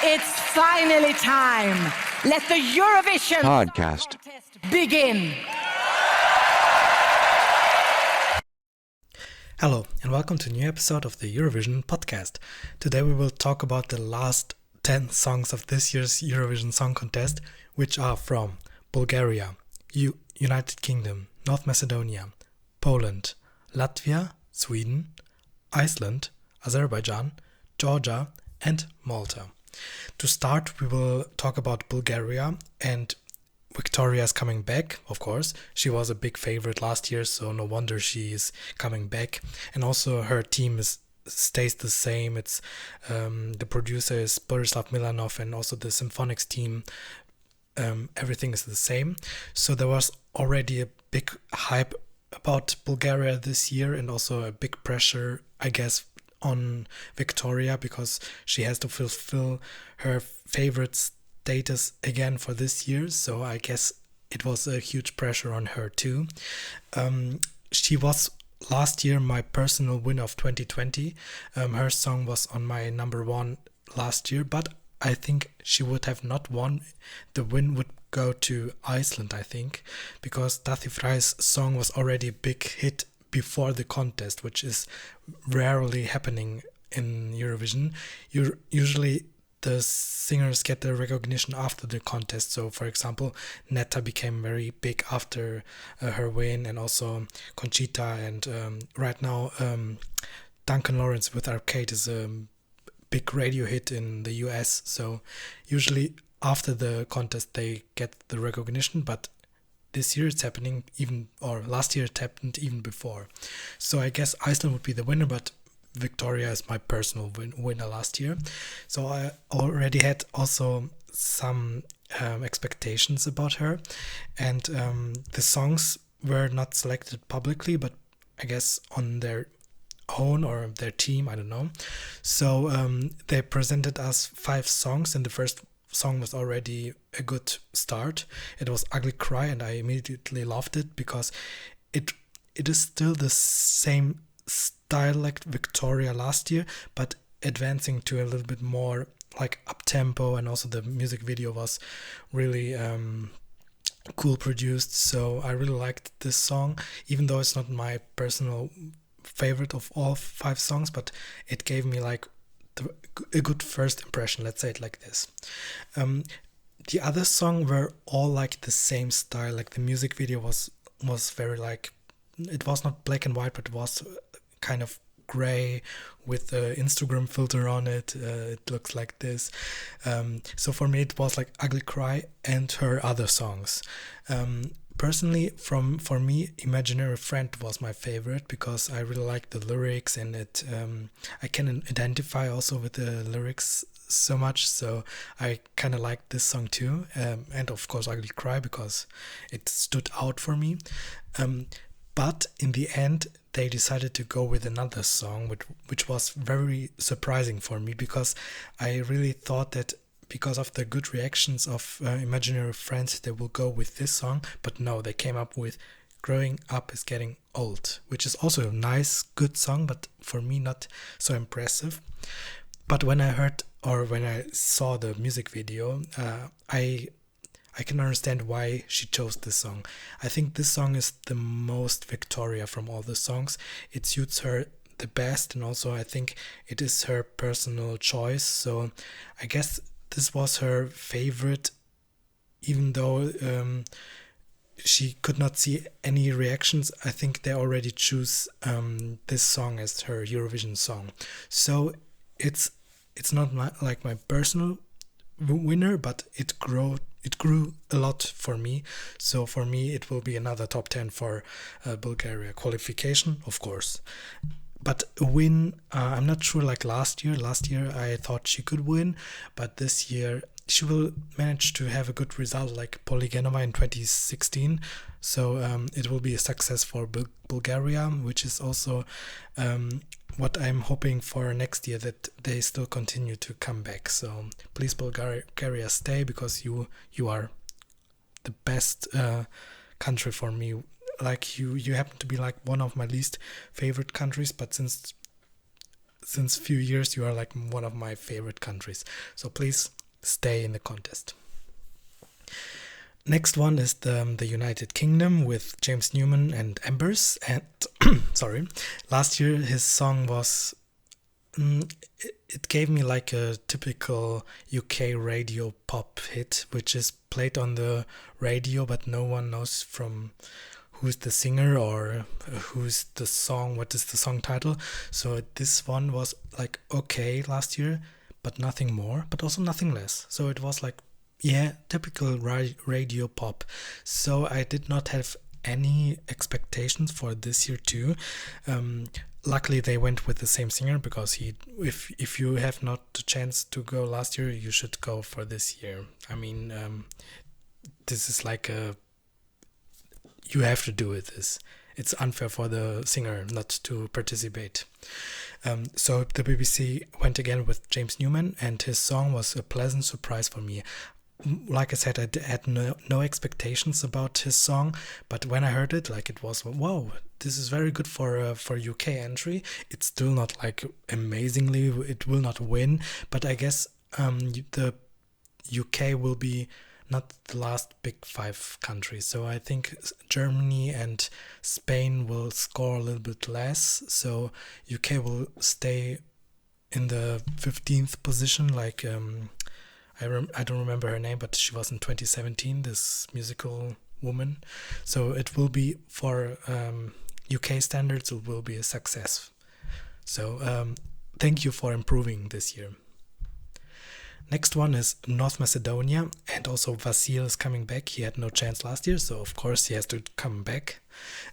It's finally time. Let the Eurovision Podcast Song Contest begin. Hello and welcome to a new episode of the Eurovision podcast. Today we will talk about the last 10 songs of this year's Eurovision Song Contest, which are from Bulgaria, United Kingdom, North Macedonia, Poland, Latvia, Sweden, Iceland, Azerbaijan, Georgia and Malta. To start, we will talk about Bulgaria, and Victoria is coming back, of course. She was a big favorite last year, so no wonder she is coming back. And also her team stays the same. It's the producer is Borislav Milanov, and also the symphonics team. Everything is the same. So there was already a big hype about Bulgaria this year, and also a big pressure, I guess, on Victoria, because she has to fulfill her favorite status again for this year. So I guess it was a huge pressure on her too. She was last year my personal winner of 2020. Her song was on my number one last year, but I think she would have not won. The win would go to Iceland, I think, because Daði Frey's song was already a big hit before the contest, which is rarely happening in Eurovision. Usually the singers get the recognition after the contest. So for example, Netta became very big after her win, and also Conchita, and right now Duncan Lawrence with Arcade is a big radio hit in the US. So usually after the contest they get the recognition, but this year it's happening last year it happened even before. So I guess Iceland would be the winner, but Victoria is my personal winner last year. So I already had also some expectations about her, and the songs were not selected publicly, but I guess on their own or their team, I don't know. So they presented us 5 songs, and the first song was already a good start. It was Ugly Cry, and I immediately loved it because it is still the same style like Victoria last year, but advancing to a little bit more like up tempo, and also the music video was really cool produced. So I really liked this song, even though it's not my personal favorite of all 5 songs, but it gave me like a good first impression, let's say it like this. The other song were all like the same style. Like the music video was very like, it was not black and white, but it was kind of gray with the Instagram filter on it. It looks like this. So for me it was like Ugly Cry and her other songs. Personally, for me, Imaginary Friend was my favorite because I really like the lyrics, and it I can identify also with the lyrics so much. So I kind of liked this song too, and of course Ugly Cry because it stood out for me. But in the end, they decided to go with another song, which was very surprising for me, because I really thought that because of the good reactions of Imaginary Friends, they will go with this song. But no, they came up with Growing Up is Getting Old, which is also a nice, good song, but for me not so impressive. But when I saw the music video, I can understand why she chose this song. I think this song is the most Victoria from all the songs. It suits her the best, and also I think it is her personal choice. So I guess this was her favorite, even though she could not see any reactions. I think they already choose this song as her Eurovision song. So it's not like my personal winner, but it grew a lot for me. So for me it will be another top 10 for Bulgaria. Qualification, of course. But a win, I'm not sure. Like last year I thought she could win, but this year she will manage to have a good result like Polygenova in 2016. So it will be a success for Bulgaria, which is also what I'm hoping for next year, that they still continue to come back. So please, Bulgaria, stay, because you are the best country for me. Like you happen to be like one of my least favorite countries, but since few years you are like one of my favorite countries. So please stay in the contest. Next one is the United Kingdom with James Newman and Embers. And sorry, last year his song was it gave me like a typical UK radio pop hit, which is played on the radio, but no one knows from who's the singer or who's the song, what is the song title. So this one was like okay last year, but nothing more, but also nothing less. So it was like, yeah, typical radio pop. So I did not have any expectations for this year too. Luckily they went with the same singer, because if you have not the chance to go last year, you should go for this year. I mean, this is like you have to do it. It's unfair for the singer not to participate. So the BBC went again with James Newman, and his song was a pleasant surprise for me. Like I said, I had no expectations about his song, but when I heard it, like, it was, wow, this is very good for UK entry. It's still not like amazingly, it will not win, but I guess the UK will be not the last big 5 countries. So I think Germany and Spain will score a little bit less. So UK will stay in the 15th position, like I don't remember her name, but she was in 2017, this musical woman. So it will be, for UK standards, it will be a success. So thank you for improving this year. Next one is North Macedonia, and also Vasil is coming back. He had no chance last year, so of course he has to come back.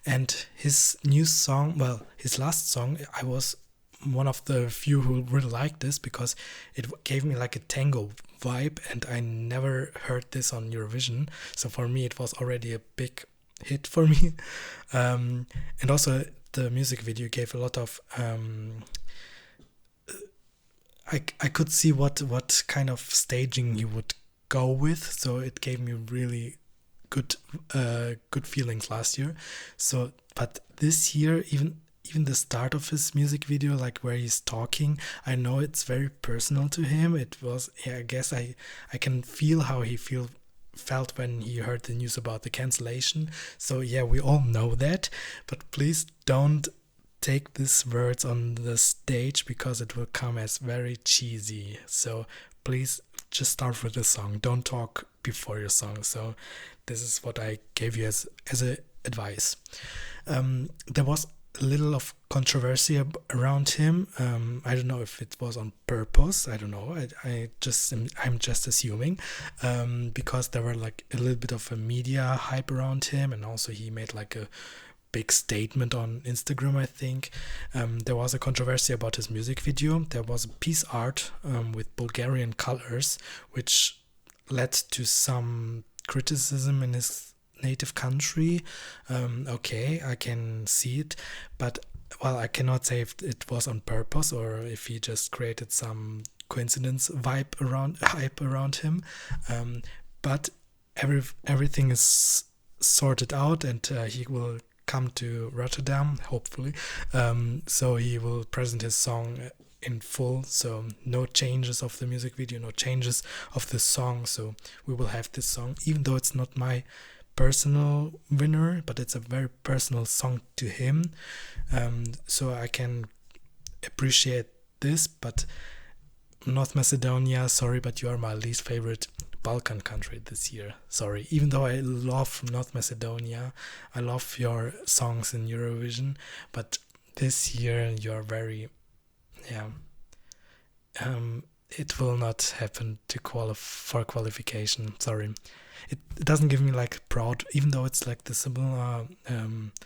And his new song, well, his last song, I was one of the few who really liked this, because it gave me like a tango vibe, and I never heard this on Eurovision, so for me it was already a big hit for me. And also the music video gave a lot of I could see what kind of staging he would go with, so it gave me really good feelings last year. So but this year, even the start of his music video, like where he's talking, I know it's very personal to him. It was, yeah, I guess I can feel how he felt when he heard the news about the cancellation. So yeah, we all know that, but please don't take these words on the stage, because it will come as very cheesy. So please just start with the song, don't talk before your song. So this is what I gave you as a advice. There was a little of controversy around him. I don't know if it was on purpose. I don't know. I'm just assuming, because there were like a little bit of a media hype around him, and also he made like a big statement on Instagram, I think. There was a controversy about his music video. There was a piece art with Bulgarian colors, which led to some criticism in his native country. Okay, I can see it, but well, I cannot say if it was on purpose or if he just created some coincidence hype around him. But everything is sorted out, and he will come to Rotterdam, hopefully. So he will present his song in full, so no changes of the music video, no changes of the song. So we will have this song, even though it's not my personal winner, but it's a very personal song to him. So I can appreciate this. But North Macedonia, sorry, but you are my least favorite Balkan country this year. Sorry, even though I love North Macedonia, I love your songs in Eurovision, but this year you're very, it will not happen to for qualification. Sorry, it doesn't give me like proud, even though it's like the similar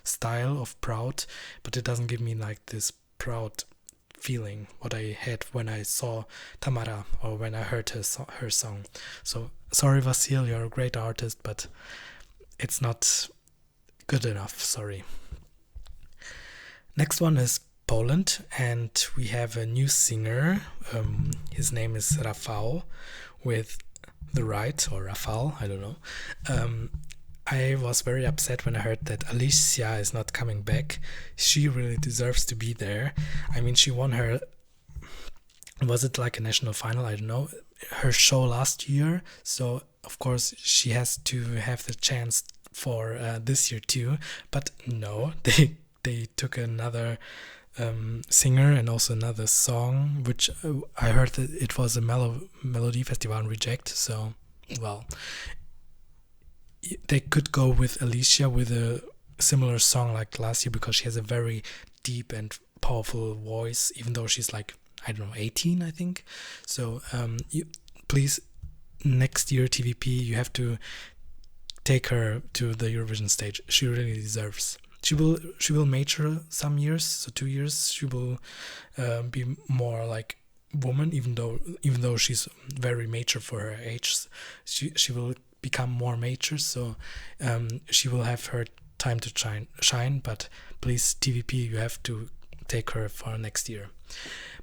style of proud, but it doesn't give me like this proud feeling what I had when I saw Tamara or when I heard her song. So sorry, Vasil, you're a great artist, but it's not good enough. Sorry. Next one is Poland, and we have a new singer. His name is Rafał with the right, or Rafał, I don't know. I was very upset when I heard that Alicia is not coming back. She really deserves to be there. I mean, she won her, was it like a national final? I don't know. her show last year, so of course she has to have the chance for this year too. But no, they took another singer and also another song, which I heard that it was a Melody Festival reject. So, well, they could go with Alicia with a similar song like last year, because she has a very deep and powerful voice, even though she's like, I don't know, 18, I think. So please, next year TVP, you have to take her to the Eurovision stage. She really deserves. She will major some years, so 2 years. She will be more like woman, even though she's very mature for her age. She will become more mature, so she will have her time to shine. But please, TVP, you have to take her for next year.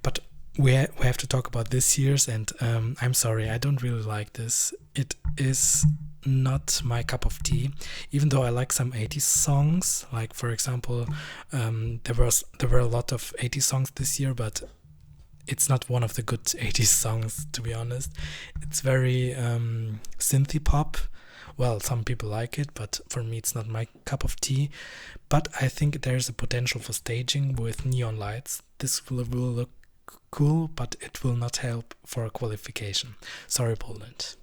But we have to talk about this year's, and I'm sorry, I don't really like this. It is not my cup of tea, even though I like some 80s songs. Like, for example, there were a lot of 80s songs this year, but it's not one of the good 80s songs, to be honest. It's very synthy pop. Well, some people like it, but for me it's not my cup of tea. But I think there's a potential for staging with neon lights. This will look cool, but it will not help for a qualification. Sorry, Poland.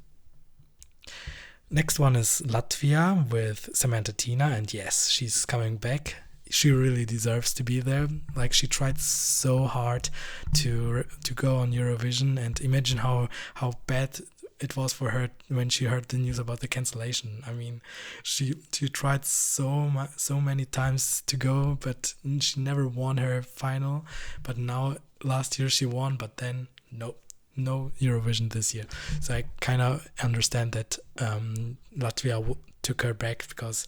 Next one is Latvia with Samantha Tina, and yes, she's coming back. She really deserves to be there. Like, she tried so hard to go on Eurovision, and imagine how bad it was for her when she heard the news about the cancellation. I mean, she tried so many times to go, but she never won her final. But now, last year she won, but then no Eurovision this year. So I kind of understand that Latvia took her back, because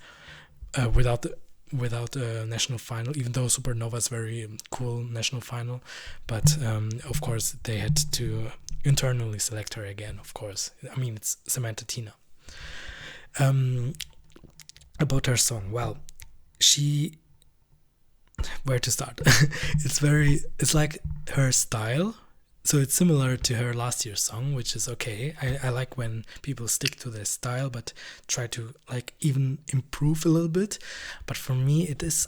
without a national final, even though Supernova is very cool national final, but of course they had to internally select her again. Of course, I mean, it's Samantha Tina. About her song, well, where to start? It's like her style. So it's similar to her last year's song, which is okay. I like when people stick to their style, but try to like even improve a little bit. But for me, it is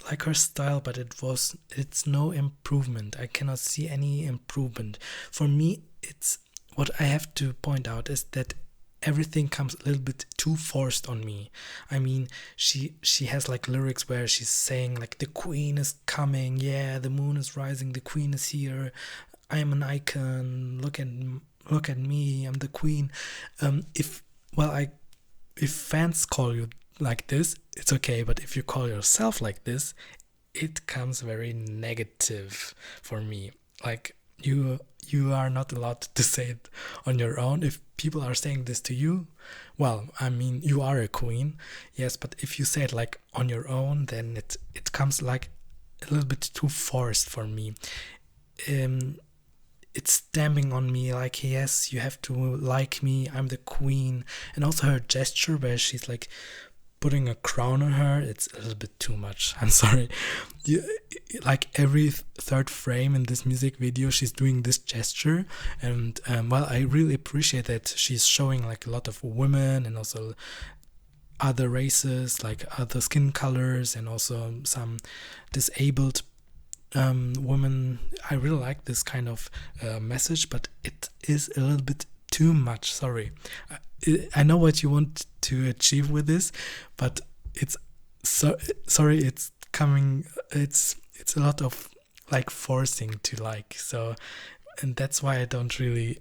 like her style, but it's no improvement. I cannot see any improvement. For me, it's what I have to point out is that everything comes a little bit too forced on me. I mean, she has like lyrics where she's saying like, the queen is coming, yeah, the moon is rising, the queen is here, I am an icon, look at me, I'm the queen. If fans call you like this, it's okay, but if you call yourself like this, it comes very negative for me. Like, you are not allowed to say it on your own. If people are saying this to you, well, I mean, you are a queen, yes, but if you say it like on your own, then it comes like a little bit too forced for me. It's stamping on me like, yes, you have to like me, I'm the queen. And also her gesture where she's like putting a crown on her, it's a little bit too much. I'm sorry. Like every third frame in this music video, she's doing this gesture. And well, I really appreciate that she's showing like a lot of women and also other races, like other skin colors, and also some disabled women. I really like this kind of message, but it is a little bit too much. Sorry, I know what you want to achieve with this, but it's sorry, it's coming. It's a lot of like forcing to like, so, and that's why I don't really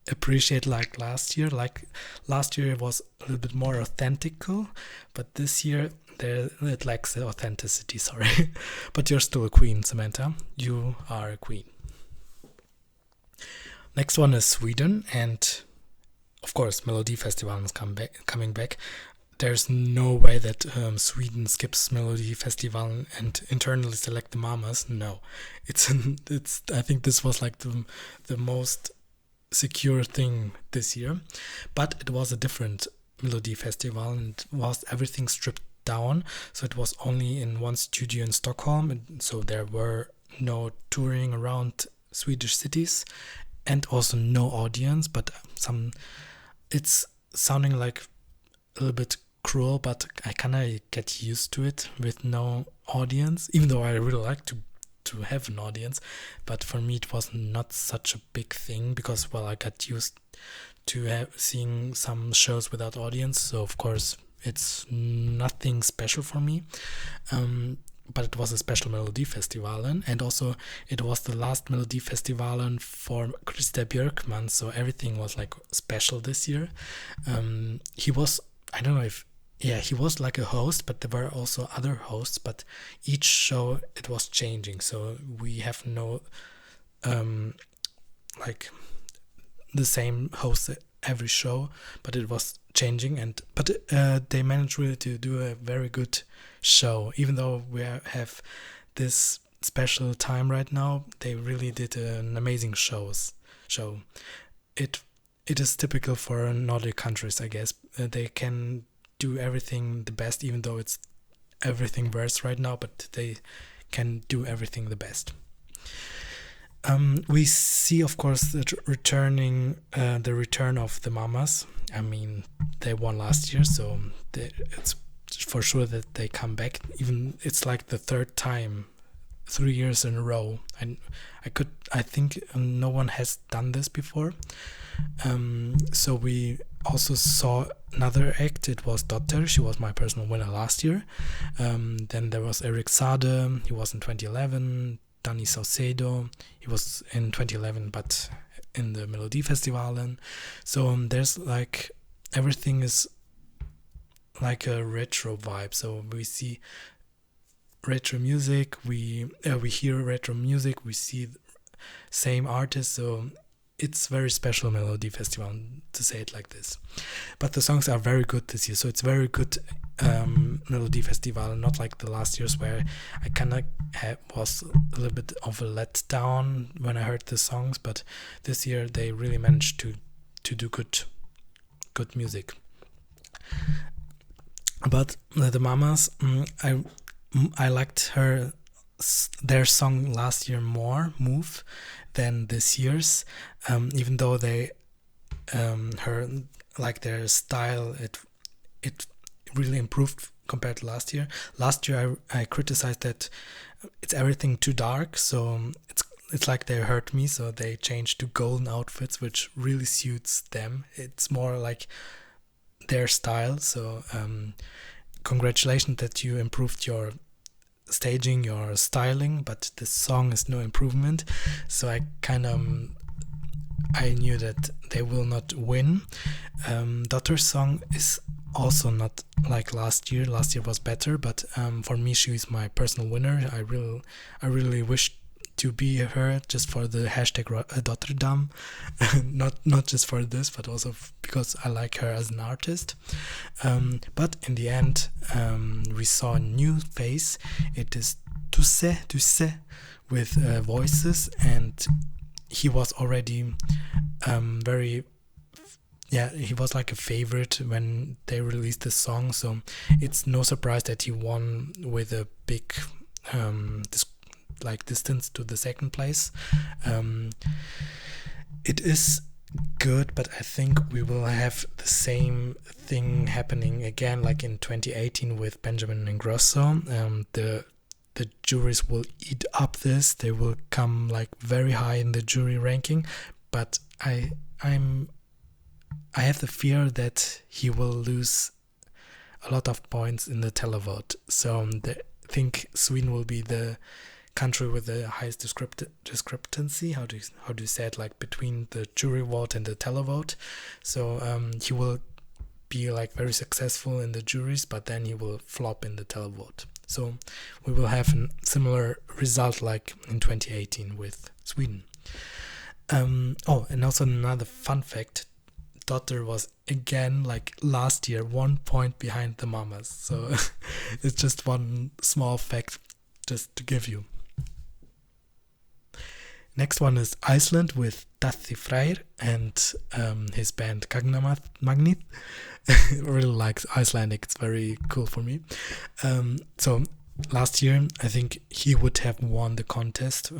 appreciate like last year. Like last year it was a little bit more authentical, but this year it lacks the authenticity, sorry. But you're still a queen, Samantha. You are a queen. Next one is Sweden, and of course Melody Festival is coming back. There's no way that Sweden skips Melody Festival and internally select the mamas. No, it's I think this was like the most secure thing this year, but it was a different Melody Festival, and it was everything stripped down. So it was only in one studio in Stockholm, and so there were no touring around Swedish cities. and also no audience, but it's sounding like a little bit cruel, but I kind of get used to it with no audience, even though I really like to have an audience. But for me it was not such a big thing because, well, I got used to seeing some shows without audience, so of course it's nothing special for me. But it was a special Melodifestivalen, and also it was the last Melodifestivalen for Christer Björkman, so everything was like special this year. He was, I don't know if, yeah, he was like a host, but there were also other hosts, but each show it was changing, so we have no like the same host every show, but it was changing, but they managed really to do a very good show. Even though we have this special time right now, they really did an amazing show. It is typical for Nordic countries, I guess. They can do everything the best, even though it's everything worse right now, but they can do everything the best. We see, of course, the return of the Mamas. I mean, they won last year, so it's for sure that they come back. Even it's like the third time, 3 years in a row, and I think no one has done this before. So we also saw another act. It was Dotter. She was my personal winner last year. Then there was Erik Saade. He was in 2011. Danny Saucedo. He was in 2011, but in the Melodifestivalen. So there's like everything is like a retro vibe. So we see retro music. We hear retro music. We see same artists. So it's very special Melodifestivalen, to say it like this. But the songs are very good this year, so it's very good Melodifestivalen, not like the last years where I kind of was a little bit of a letdown when I heard the songs, but this year they really managed to do good music. But the Mamas, I liked their song last year more, Move, than this year's, even though they their style, it really improved compared to last year. Last year I criticized that it's everything too dark, so it's like they hurt me, so they changed to golden outfits, which really suits them. It's more like their style. So congratulations that you improved your staging, your styling, but the song is no improvement. So I knew that they will not win. Daughter's song is also not like last year. Last year was better, but for me she is my personal winner. I really wish to be her just for the hashtag Dotterdam, not just for this, but also because I like her as an artist. But in the end, we saw a new face. It is Tusse with voices, and he was already he was like a favorite when they released the song, so it's no surprise that he won with a big distance to the second place. It is good, but I think we will have the same thing happening again like in 2018 with Benjamin Ingrosso. The juries will eat up this. They will come like very high in the jury ranking, but I have the fear that he will lose a lot of points in the televote. So I think Sweden will be the country with the highest discrepancy. How do you say it? Like between the jury vote and the televote. So he will be like very successful in the juries, but then he will flop in the televote. So we will have a similar result like in 2018 with Sweden. And also another fun fact. Dotter was again like last year 1 point behind the Mamas. So it's just one small fact just to give you. Next one is Iceland with Daði Freyr and his band Magnit. I really like Icelandic, it's very cool for me. So last year I think he would have won the contest.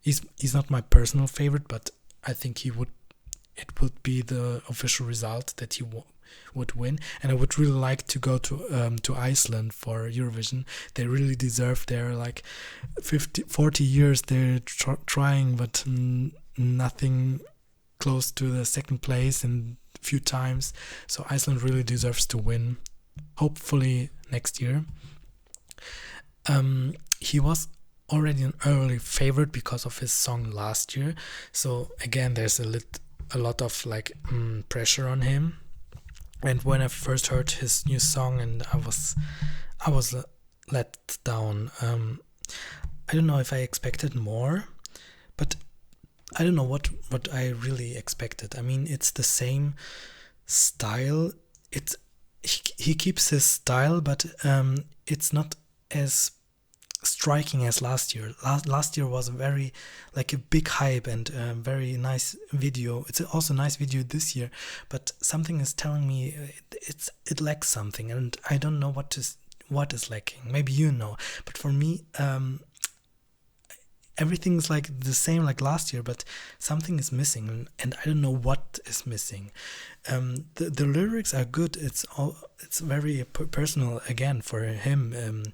He's not my personal favorite, but I think it would be the official result that he would win. And I would really like to go to Iceland for Eurovision. They really deserve their 40 years they're trying, but nothing close to the second place in a few times. So Iceland really deserves to win, hopefully next year. He was already an early favorite because of his song last year. So again, there's a lot of pressure on him. And when I first heard his new song, and I was let down. I don't know if I expected more, but I don't know what I really expected. I mean, it's the same style. He keeps his style, but it's not as striking as last year. Last year was very a big hype and very nice video. It's also a nice video this year, but something is telling me it lacks something, and I don't know what is lacking. Maybe you know, but for me, everything's the same like last year, but something is missing, and I don't know what is missing. The lyrics are good. It's very personal again for him.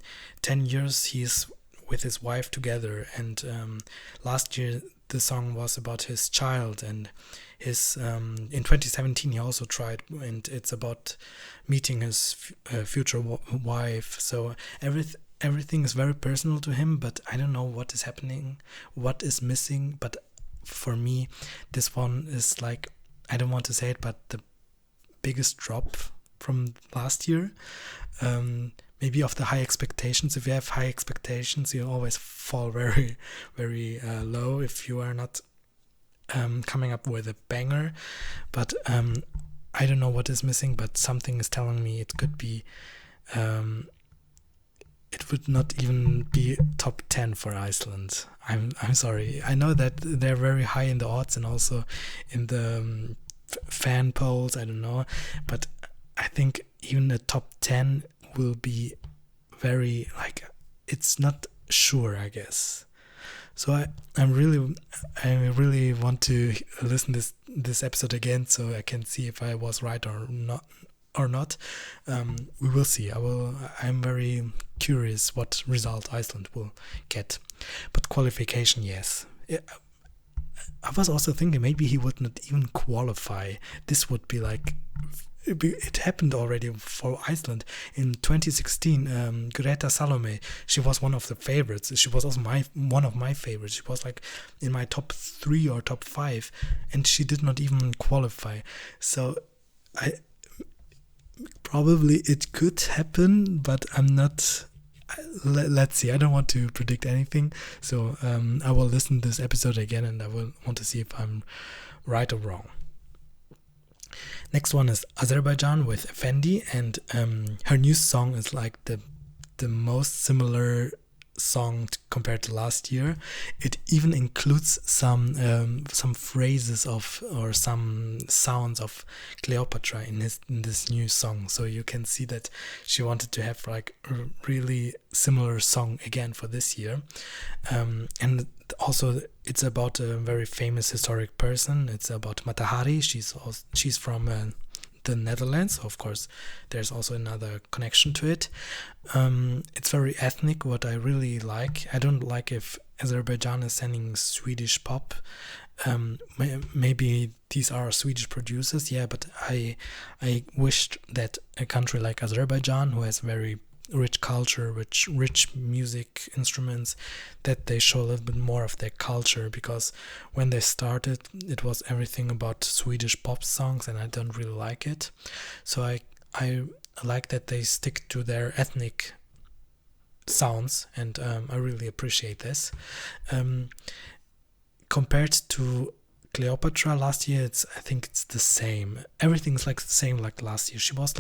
10 years he's with his wife together, and last year the song was about his child, and his in 2017 he also tried, and it's about meeting his future wife. So everything is very personal to him, but I don't know what is happening, what is missing. But for me, this one is I don't want to say it, but the biggest drop from last year. Maybe of the high expectations. If you have high expectations, you always fall very, very low if you are not coming up with a banger. But I don't know what is missing, but something is telling me it could be it would not even be top 10 for Iceland. I'm sorry. I know that they're very high in the odds and also in the fan polls. I don't know, but I think even the top 10 will be very it's not sure, I guess. So I really want to listen this episode again so I can see if I was right or not. We will see. I'm very curious what result Iceland will get. But qualification, yes. I was also thinking maybe he would not even qualify. This would be it happened already for Iceland in 2016. Greta Salome, she was one of the favorites. She was also one of my favorites. She was in my top 3 or top 5, and she did not even qualify. So probably it could happen, but I'm not. Let's see. I don't want to predict anything, so I will listen to this episode again, and I will want to see if I'm right or wrong. Next one is Azerbaijan with Effendi, and her new song is the most similar song compared to last year. It even includes some phrases or some sounds of Cleopatra in this new song. So you can see that she wanted to have a really similar song again for this year. And also it's about a very famous historic person. It's about Mata Hari. She's from the Netherlands. Of course, there's also another connection to it. It's very ethnic, what I really like. I don't like if Azerbaijan is sending Swedish pop. Maybe these are Swedish producers, yeah, but I wished that a country like Azerbaijan, who has very rich culture, rich music instruments, that they show a little bit more of their culture, because when they started it was everything about Swedish pop songs and I don't really like it. So I like that they stick to their ethnic sounds, and I really appreciate this. Compared to Cleopatra last year, I think it's the same. Everything's the same like last year. She was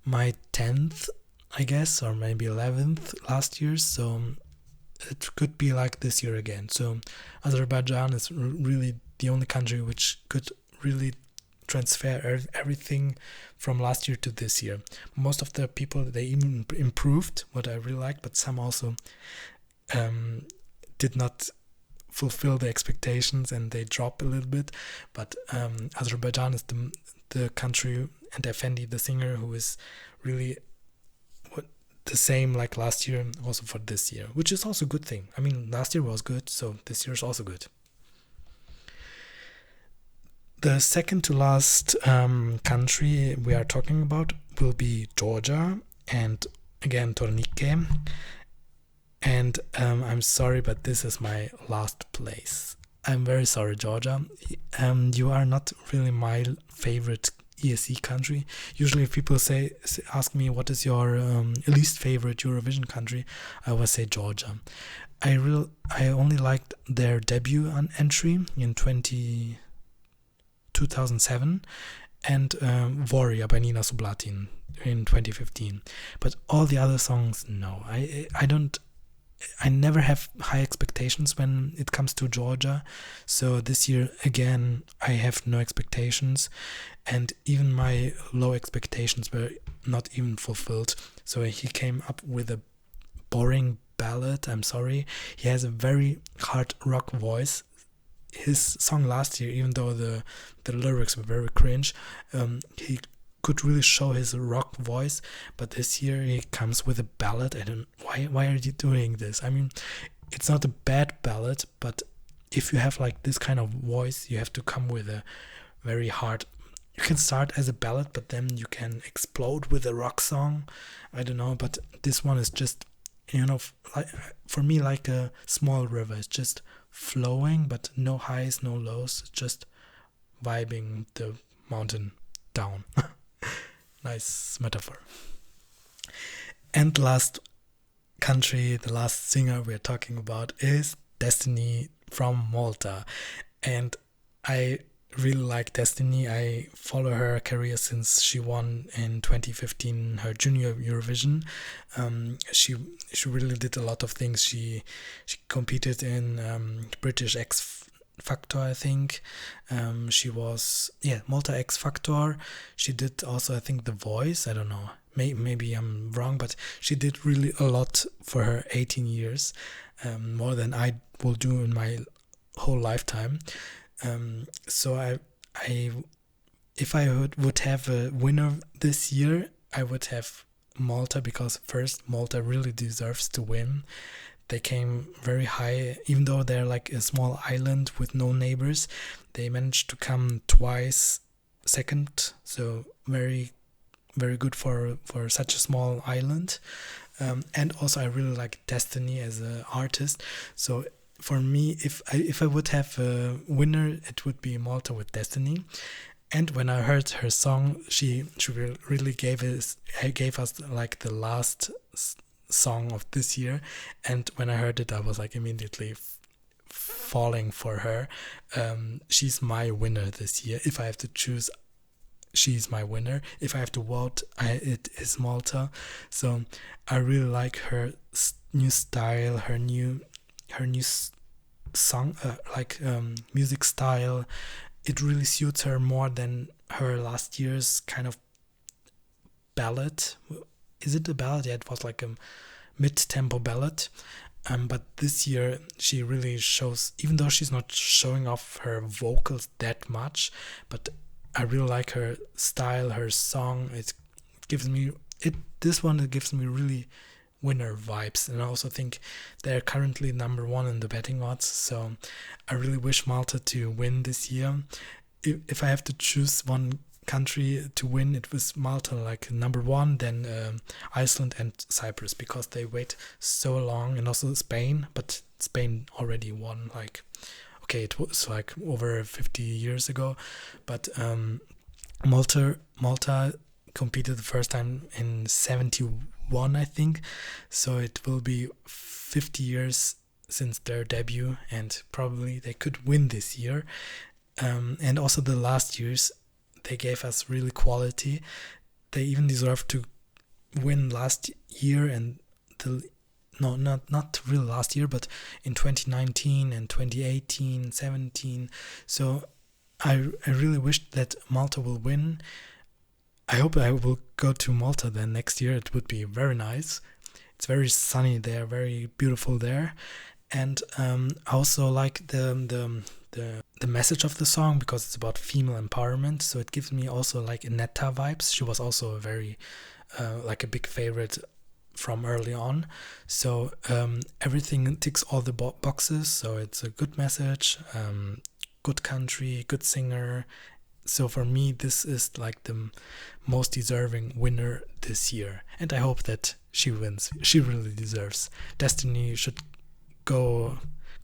my 10th, I guess, or maybe 11th last year, so it could be like this year again. So Azerbaijan is really the only country which could really transfer everything from last year to this year. Most of the people, they even improved, what I really like, but some also did not fulfill the expectations and they drop a little bit. But Azerbaijan is the country, and Effendi, the singer, who is really the same like last year, also for this year, which is also a good thing. I mean, last year was good, so this year is also good. The second to last country we are talking about will be Georgia, and again Tornike. And I'm sorry, but this is my last place. I'm very sorry, Georgia. You are not really my favorite ESC country. Usually if people ask me what is your least favorite Eurovision country, I always say Georgia. I only liked their debut entry in 2007 and Voria by Nina Sublatin in 2015. But all the other songs, no. I never have high expectations when it comes to Georgia. So this year, again, I have no expectations. And even my low expectations were not even fulfilled. So he came up with a boring ballad. I'm sorry. He has a very hard rock voice. His song last year, even though the lyrics were very cringe, he could really show his rock voice, but this year he comes with a ballad. I don't why are you doing this? I mean, it's not a bad ballad, but if you have like this kind of voice, you have to come with a very hard. You can start as a ballad, but then you can explode with a rock song. I don't know, but this one is just, like, for me, like a small river. It's just flowing, but no highs, no lows, just vibing the mountain down. Nice metaphor. And the last country, the last singer we're talking about is Destiny from Malta. And I really like Destiny. I follow her career since she won in 2015 her junior Eurovision. She really did a lot of things. She competed in British X Factor, I think. She was Malta X Factor. She did also, I think, The Voice. I don't know. Maybe I'm wrong, but she did really a lot for her 18 years, more than I will do in my whole lifetime. So if I would have a winner this year, I would have Malta, because first, Malta really deserves to win. They came very high, even though they're like a small island with no neighbors. They managed to come twice second, so very, very good for such a small island. And also, I really like Destiny as an artist. So for me, if I would have a winner, it would be Malta with Destiny. And when I heard her song, she really gave us like the last song of this year, and when I heard it, I was like immediately falling for her. She's my winner this year. If I have to choose, she's my winner. If I have to vote, it is Malta. So I really like her new style, her new song, music style. It really suits her more than her last year's kind of ballad. Is it a ballad? Yeah, it was like a mid-tempo ballad. But this year she really shows, even though she's not showing off her vocals that much, but I really like her style, her song. This one gives me really winner vibes, and I also think they're currently number one in the betting odds. So I really wish Malta to win this year. If I have to choose one country to win, it was Malta, like number one, then Iceland and Cyprus, because they wait so long, and also Spain, but Spain already won, like, okay, it was like over 50 years ago, but Malta competed the first time in 71, I think, so it will be 50 years since their debut, and probably they could win this year. And also the last years, they gave us really quality. They even deserve to win last year, and not really last year, but in 2019 and 2018, 17. So I really wish that Malta will win. I hope I will go to Malta then next year. It would be very nice. It's very sunny there, very beautiful there. And I also like the message of the song because it's about female empowerment. So it gives me also like Netta vibes. She was also a very like a big favorite from early on. So everything ticks all the boxes. So it's a good message, good country, good singer. So for me, this is like the most deserving winner this year. And I hope that she wins. She really deserves. Destiny should go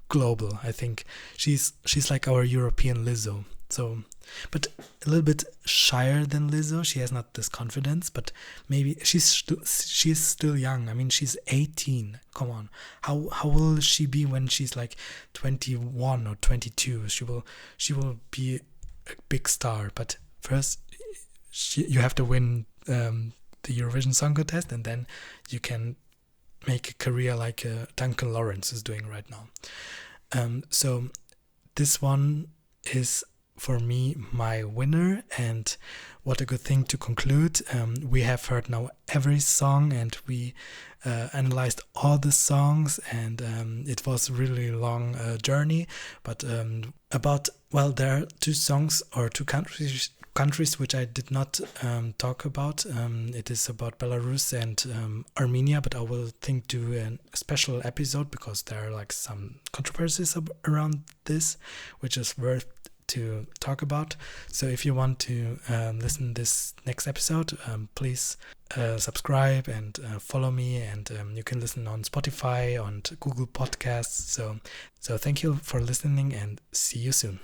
global. I think she's like our European Lizzo. So, but a little bit shyer than Lizzo. She has not this confidence, but maybe she's still young. I mean, she's 18. Come on, how will she be when she's like 21 or 22? She will be a big star. But first, you have to win the Eurovision Song Contest, and then you can make a career like Duncan Lawrence is doing right now. So this one is for me my winner, and what a good thing to conclude. We have heard now every song, and we analyzed all the songs, and it was a really long journey, but there are two songs or two countries which I did not talk about. It is about Belarus and Armenia, but I will think do a special episode because there are like some controversies around this, which is worth to talk about. So if you want to listen this next episode, please subscribe and follow me, and you can listen on Spotify, on Google Podcasts. So thank you for listening, and see you soon.